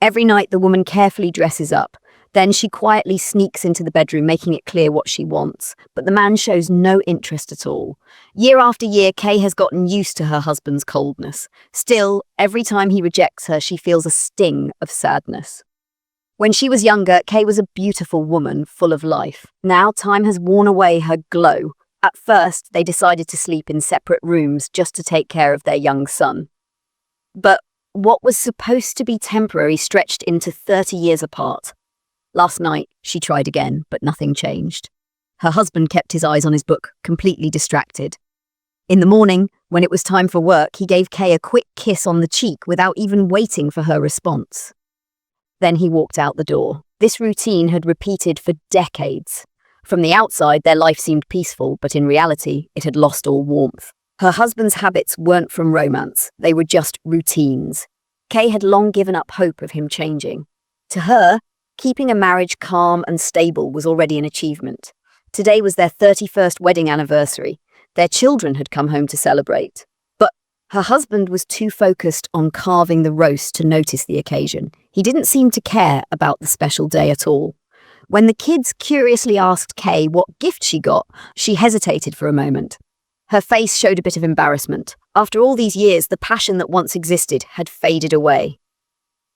Every night, the woman carefully dresses up. Then she quietly sneaks into the bedroom, making it clear what she wants. But the man shows no interest at all. Year after year, Kay has gotten used to her husband's coldness. Still, every time he rejects her, she feels a sting of sadness. When she was younger, Kay was a beautiful woman, full of life. Now, time has worn away her glow. At first, they decided to sleep in separate rooms just to take care of their young son. But what was supposed to be temporary stretched into 30 years apart. Last night, she tried again, but nothing changed. Her husband kept his eyes on his book, completely distracted. In the morning, when it was time for work, he gave Kay a quick kiss on the cheek without even waiting for her response. Then he walked out the door. This routine had repeated for decades. From the outside, their life seemed peaceful, but in reality, it had lost all warmth. Her husband's habits weren't from romance, they were just routines. Kay had long given up hope of him changing. To her, keeping a marriage calm and stable was already an achievement. Today was their 31st wedding anniversary. Their children had come home to celebrate. But her husband was too focused on carving the roast to notice the occasion. He didn't seem to care about the special day at all. When the kids curiously asked Kay what gift she got, she hesitated for a moment. Her face showed a bit of embarrassment. After all these years, the passion that once existed had faded away.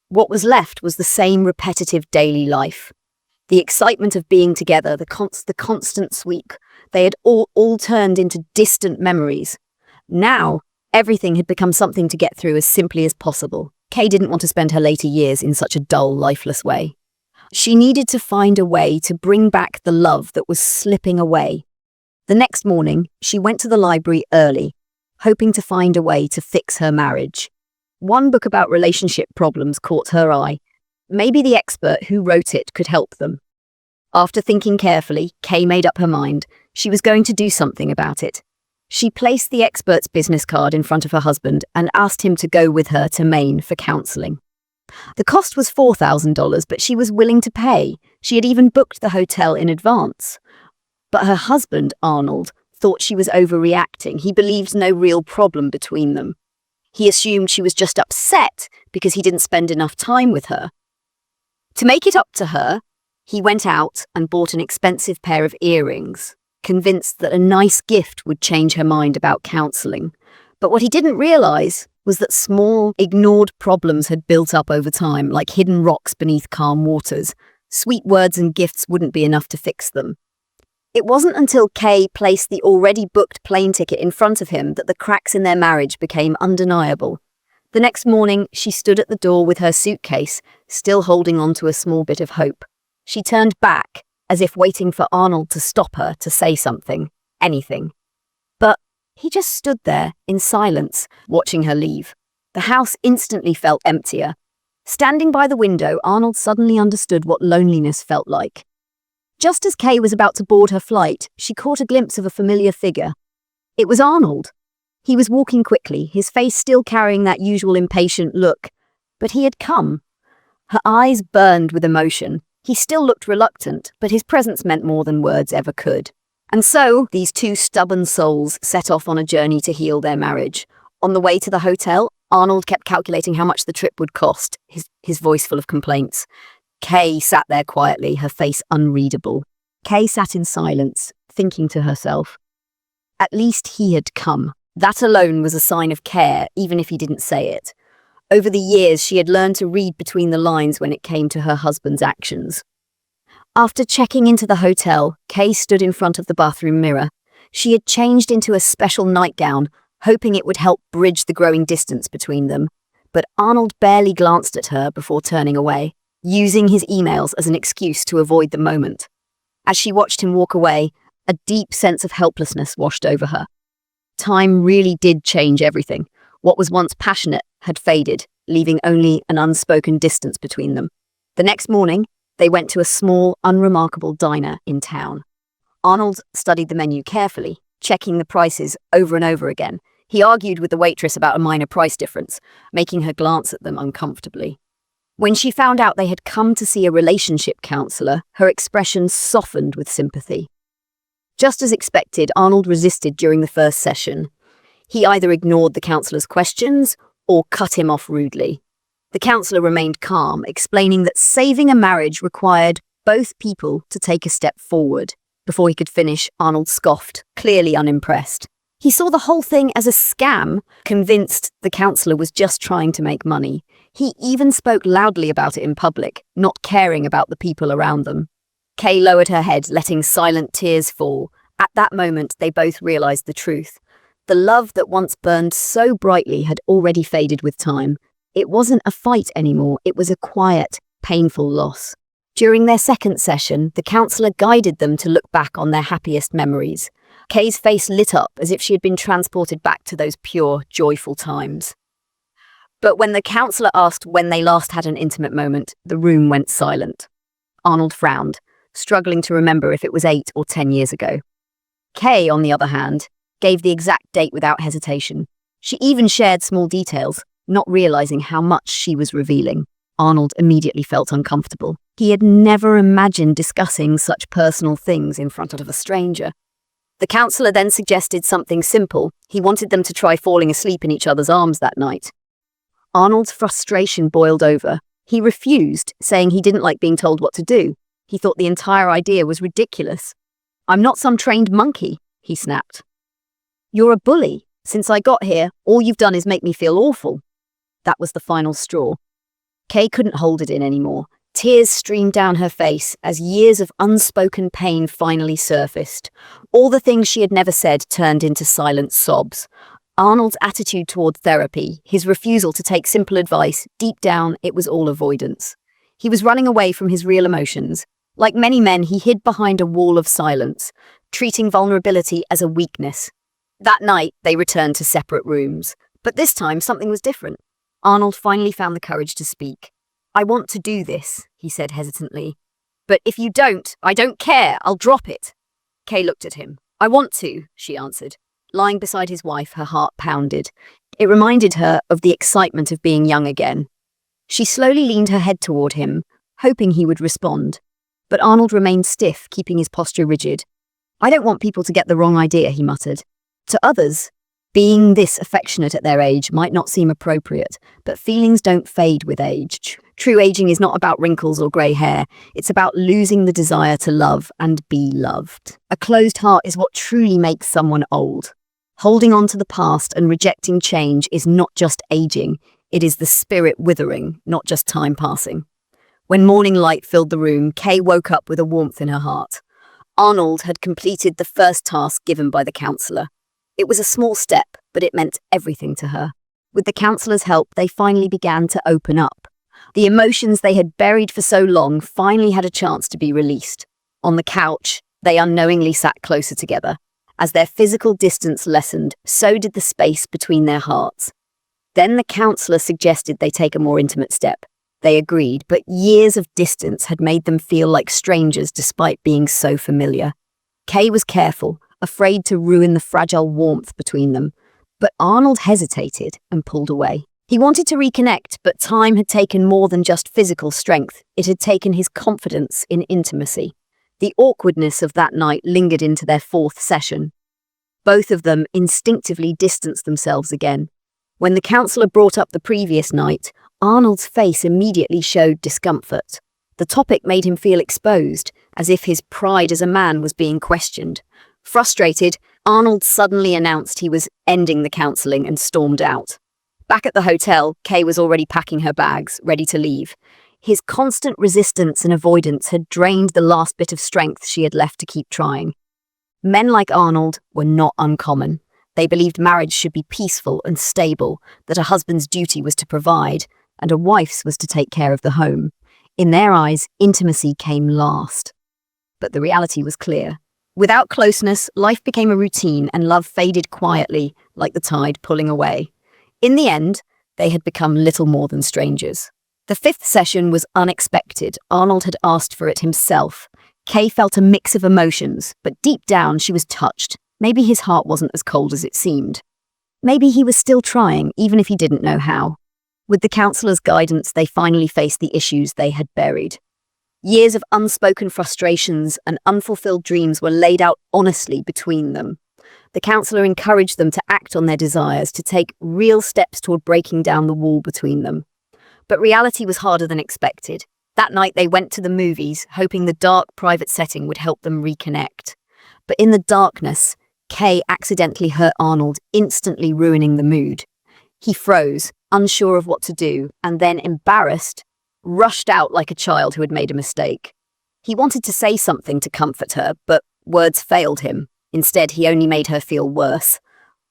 What was left was the same repetitive daily life. The excitement of being together, the constant sweep, they had all turned into distant memories. Now, everything had become something to get through as simply as possible. Kay didn't want to spend her later years in such a dull, lifeless way. She needed to find a way to bring back the love that was slipping away. The next morning, she went to the library early, hoping to find a way to fix her marriage. One book about relationship problems caught her eye. Maybe the expert who wrote it could help them. After thinking carefully, Kay made up her mind. She was going to do something about it. She placed the expert's business card in front of her husband and asked him to go with her to Maine for counseling. The cost was $4,000, but she was willing to pay. She had even booked the hotel in advance. But her husband, Arnold, thought she was overreacting. He believed no real problem between them. He assumed she was just upset because he didn't spend enough time with her. To make it up to her, he went out and bought an expensive pair of earrings, convinced that a nice gift would change her mind about counseling. But what he didn't realize was that small, ignored problems had built up over time, like hidden rocks beneath calm waters. Sweet words and gifts wouldn't be enough to fix them. It wasn't until Kay placed the already booked plane ticket in front of him that the cracks in their marriage became undeniable. The next morning, she stood at the door with her suitcase, still holding on to a small bit of hope. She turned back, as if waiting for Arnold to stop her, to say something, anything. But he just stood there, in silence, watching her leave. The house instantly felt emptier. Standing by the window, Arnold suddenly understood what loneliness felt like. Just as Kay was about to board her flight, she caught a glimpse of a familiar figure. It was Arnold. He was walking quickly, his face still carrying that usual impatient look. But he had come. Her eyes burned with emotion. He still looked reluctant, but his presence meant more than words ever could. And so, these two stubborn souls set off on a journey to heal their marriage. On the way to the hotel, Arnold kept calculating how much the trip would cost, his voice full of complaints. Kay sat there quietly, her face unreadable. Kay sat in silence, thinking to herself. At least he had come. That alone was a sign of care, even if he didn't say it. Over the years, she had learned to read between the lines when it came to her husband's actions. After checking into the hotel, Kay stood in front of the bathroom mirror. She had changed into a special nightgown, hoping it would help bridge the growing distance between them. But Arnold barely glanced at her before turning away, using his emails as an excuse to avoid the moment. As she watched him walk away, a deep sense of helplessness washed over her. Time really did change everything. What was once passionate had faded, leaving only an unspoken distance between them. The next morning, they went to a small, unremarkable diner in town. Arnold studied the menu carefully, checking the prices over and over again. He argued with the waitress about a minor price difference, making her glance at them uncomfortably. When she found out they had come to see a relationship counselor, her expression softened with sympathy. Just as expected, Arnold resisted during the first session. He either ignored the counselor's questions or cut him off rudely. The counsellor remained calm, explaining that saving a marriage required both people to take a step forward. Before he could finish, Arnold scoffed, clearly unimpressed. He saw the whole thing as a scam, convinced the counsellor was just trying to make money. He even spoke loudly about it in public, not caring about the people around them. Kay lowered her head, letting silent tears fall. At that moment, they both realized the truth. The love that once burned so brightly had already faded with time. It wasn't a fight anymore, it was a quiet, painful loss. During their second session, the counsellor guided them to look back on their happiest memories. Kay's face lit up as if she had been transported back to those pure, joyful times. But when the counsellor asked when they last had an intimate moment, the room went silent. Arnold frowned, struggling to remember if it was 8 or 10 years ago. Kay, on the other hand, gave the exact date without hesitation. She even shared small details, not realizing how much she was revealing. Arnold immediately felt uncomfortable. He had never imagined discussing such personal things in front of a stranger. The counsellor then suggested something simple. He wanted them to try falling asleep in each other's arms that night. Arnold's frustration boiled over. He refused, saying he didn't like being told what to do. He thought the entire idea was ridiculous. "I'm not some trained monkey," he snapped. "You're a bully. Since I got here, all you've done is make me feel awful." That was the final straw. Kay couldn't hold it in anymore. Tears streamed down her face as years of unspoken pain finally surfaced. All the things she had never said turned into silent sobs. Arnold's attitude toward therapy, his refusal to take simple advice, deep down, it was all avoidance. He was running away from his real emotions. Like many men, he hid behind a wall of silence, treating vulnerability as a weakness. That night, they returned to separate rooms. But this time, something was different. Arnold finally found the courage to speak. "I want to do this," he said hesitantly. "But if you don't, I don't care. I'll drop it." Kay looked at him. "I want to," she answered. Lying beside his wife, her heart pounded. It reminded her of the excitement of being young again. She slowly leaned her head toward him, hoping he would respond. But Arnold remained stiff, keeping his posture rigid. "I don't want people to get the wrong idea," he muttered. To others, being this affectionate at their age might not seem appropriate, but feelings don't fade with age. True aging is not about wrinkles or grey hair. It's about losing the desire to love and be loved. A closed heart is what truly makes someone old. Holding on to the past and rejecting change is not just aging. It is the spirit withering, not just time passing. When morning light filled the room, Kay woke up with a warmth in her heart. Arnold had completed the first task given by the counsellor. It was a small step, but it meant everything to her. With the counsellor's help, they finally began to open up. The emotions they had buried for so long finally had a chance to be released. On the couch, they unknowingly sat closer together. As their physical distance lessened, so did the space between their hearts. Then the counsellor suggested they take a more intimate step. They agreed, but years of distance had made them feel like strangers despite being so familiar. Kay was careful, afraid to ruin the fragile warmth between them. But Arnold hesitated and pulled away. He wanted to reconnect, but time had taken more than just physical strength. It had taken his confidence in intimacy. The awkwardness of that night lingered into their fourth session. Both of them instinctively distanced themselves again. When the counsellor brought up the previous night, Arnold's face immediately showed discomfort. The topic made him feel exposed, as if his pride as a man was being questioned. Frustrated, Arnold suddenly announced he was ending the counselling and stormed out. Back at the hotel, Kay was already packing her bags, ready to leave. His constant resistance and avoidance had drained the last bit of strength she had left to keep trying. Men like Arnold were not uncommon. They believed marriage should be peaceful and stable, that a husband's duty was to provide, and a wife's was to take care of the home. In their eyes, intimacy came last. But the reality was clear. Without closeness, life became a routine and love faded quietly, like the tide pulling away. In the end, they had become little more than strangers. The fifth session was unexpected. Arnold had asked for it himself. Kay felt a mix of emotions, but deep down she was touched. Maybe his heart wasn't as cold as it seemed. Maybe he was still trying, even if he didn't know how. With the counsellor's guidance, they finally faced the issues they had buried. Years of unspoken frustrations and unfulfilled dreams were laid out honestly between them. The counsellor encouraged them to act on their desires, to take real steps toward breaking down the wall between them. But reality was harder than expected. That night they went to the movies, hoping the dark, private setting would help them reconnect. But in the darkness, Kay accidentally hurt Arnold, instantly ruining the mood. He froze, unsure of what to do, and then, embarrassed, rushed out like a child who had made a mistake. He wanted to say something to comfort her, but words failed him. Instead, he only made her feel worse.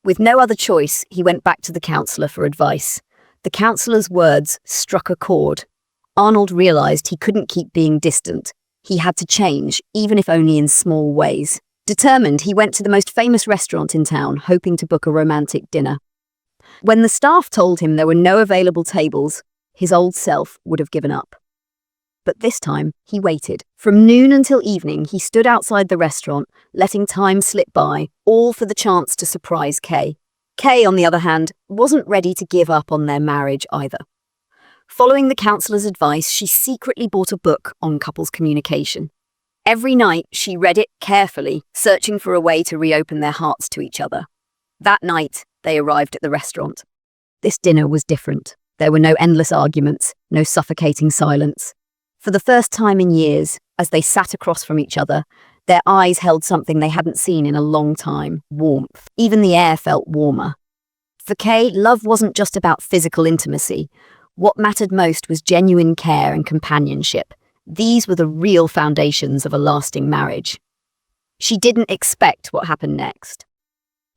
With no other choice, he went back to the counselor for advice. The counselor's words struck a chord. Arnold realized he couldn't keep being distant. He had to change, even if only in small ways. Determined, he went to the most famous restaurant in town, hoping to book a romantic dinner. When the staff told him there were no available tables, his old self would have given up. But this time, he waited. From noon until evening, he stood outside the restaurant, letting time slip by, all for the chance to surprise Kay. Kay, on the other hand, wasn't ready to give up on their marriage either. Following the counselor's advice, she secretly bought a book on couples communication. Every night, she read it carefully, searching for a way to reopen their hearts to each other. That night, they arrived at the restaurant. This dinner was different. There were no endless arguments, no suffocating silence. For the first time in years, as they sat across from each other, their eyes held something they hadn't seen in a long time: warmth. Even the air felt warmer. For Kay, love wasn't just about physical intimacy. What mattered most was genuine care and companionship. These were the real foundations of a lasting marriage. She didn't expect what happened next.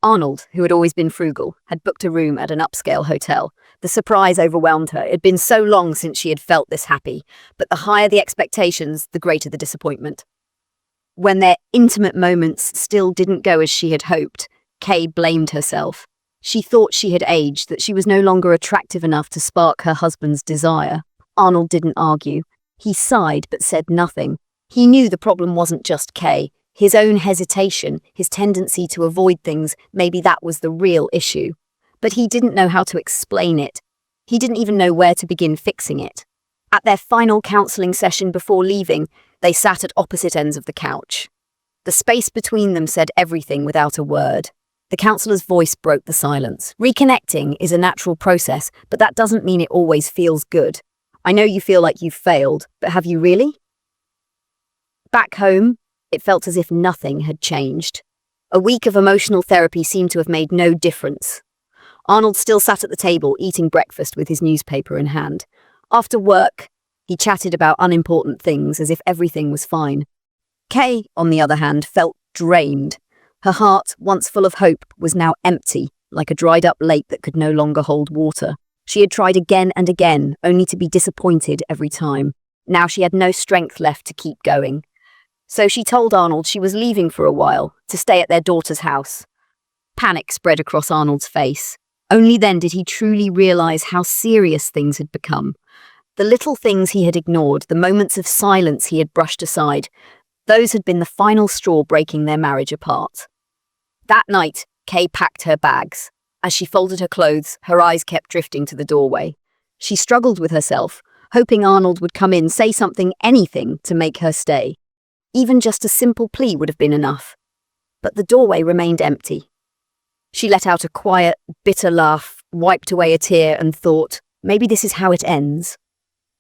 Arnold, who had always been frugal, had booked a room at an upscale hotel. The surprise overwhelmed her. It had been so long since she had felt this happy, but the higher the expectations, the greater the disappointment. When their intimate moments still didn't go as she had hoped, Kay blamed herself. She thought she had aged, that she was no longer attractive enough to spark her husband's desire. Arnold didn't argue. He sighed but said nothing. He knew the problem wasn't just Kay. His own hesitation, his tendency to avoid things, maybe that was the real issue. But he didn't know how to explain it. He didn't even know where to begin fixing it. At their final counselling session before leaving, they sat at opposite ends of the couch. The space between them said everything without a word. The counsellor's voice broke the silence. Reconnecting is a natural process, but that doesn't mean it always feels good. I know you feel like you've failed, but have you really? Back home, it felt as if nothing had changed. A week of emotional therapy seemed to have made no difference. Arnold still sat at the table, eating breakfast with his newspaper in hand. After work, he chatted about unimportant things as if everything was fine. Kay, on the other hand, felt drained. Her heart, once full of hope, was now empty, like a dried-up lake that could no longer hold water. She had tried again and again, only to be disappointed every time. Now she had no strength left to keep going. So she told Arnold she was leaving for a while, to stay at their daughter's house. Panic spread across Arnold's face. Only then did he truly realize how serious things had become. The little things he had ignored, the moments of silence he had brushed aside, those had been the final straw breaking their marriage apart. That night, Kay packed her bags. As she folded her clothes, her eyes kept drifting to the doorway. She struggled with herself, hoping Arnold would come in, say something, anything, to make her stay. Even just a simple plea would have been enough. But the doorway remained empty. She let out a quiet, bitter laugh, wiped away a tear, and thought, maybe this is how it ends.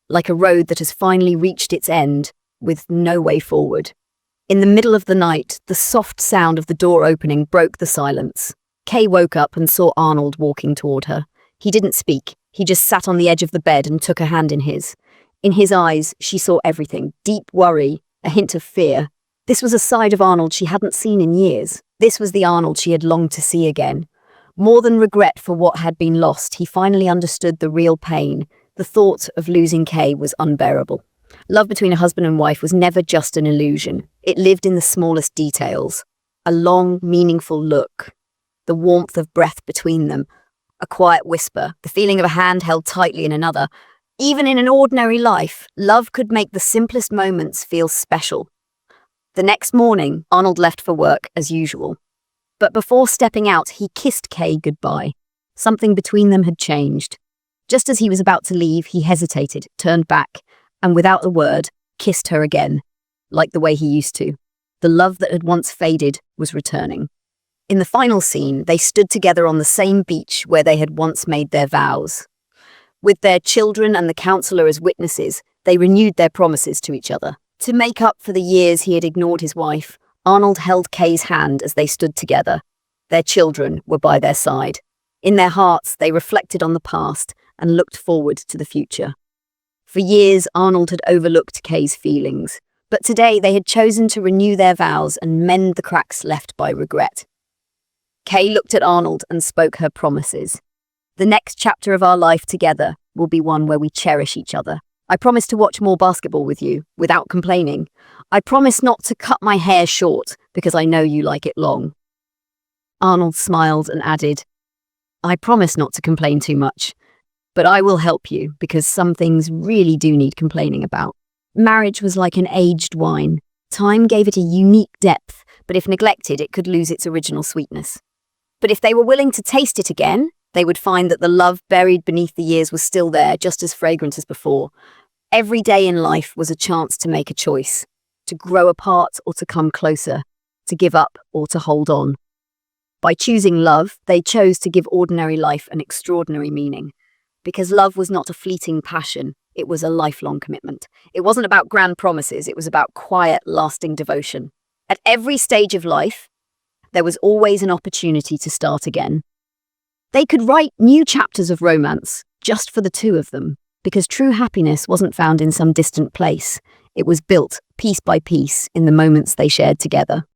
Like a road that has finally reached its end, with no way forward. In the middle of the night, the soft sound of the door opening broke the silence. Kay woke up and saw Arnold walking toward her. He didn't speak. He just sat on the edge of the bed and took her hand in his. In his eyes, she saw everything: deep worry, a hint of fear. This was a side of Arnold she hadn't seen in years. This was the Arnold she had longed to see again. More than regret for what had been lost, he finally understood the real pain. The thought of losing Kay was unbearable. Love between a husband and wife was never just an illusion. It lived in the smallest details. A long, meaningful look. The warmth of breath between them. A quiet whisper. The feeling of a hand held tightly in another. Even in an ordinary life, love could make the simplest moments feel special. The next morning, Arnold left for work as usual. But before stepping out, he kissed Kay goodbye. Something between them had changed. Just as he was about to leave, he hesitated, turned back, and without a word, kissed her again, like the way he used to. The love that had once faded was returning. In the final scene, they stood together on the same beach where they had once made their vows. With their children and the counselor as witnesses, they renewed their promises to each other. To make up for the years he had ignored his wife, Arnold held Kay's hand as they stood together. Their children were by their side. In their hearts, they reflected on the past and looked forward to the future. For years, Arnold had overlooked Kay's feelings, but today they had chosen to renew their vows and mend the cracks left by regret. Kay looked at Arnold and spoke her promises. The next chapter of our life together will be one where we cherish each other. I promise to watch more basketball with you, without complaining. I promise not to cut my hair short, because I know you like it long. Arnold smiled and added, I promise not to complain too much, but I will help you, because some things really do need complaining about. Marriage was like an aged wine. Time gave it a unique depth, but if neglected, it could lose its original sweetness. But if they were willing to taste it again, they would find that the love buried beneath the years was still there, just as fragrant as before. Every day in life was a chance to make a choice, to grow apart or to come closer, to give up or to hold on. By choosing love, they chose to give ordinary life an extraordinary meaning. Because love was not a fleeting passion, it was a lifelong commitment. It wasn't about grand promises, it was about quiet, lasting devotion. At every stage of life, there was always an opportunity to start again. They could write new chapters of romance just for the two of them, because true happiness wasn't found in some distant place. It was built piece by piece in the moments they shared together.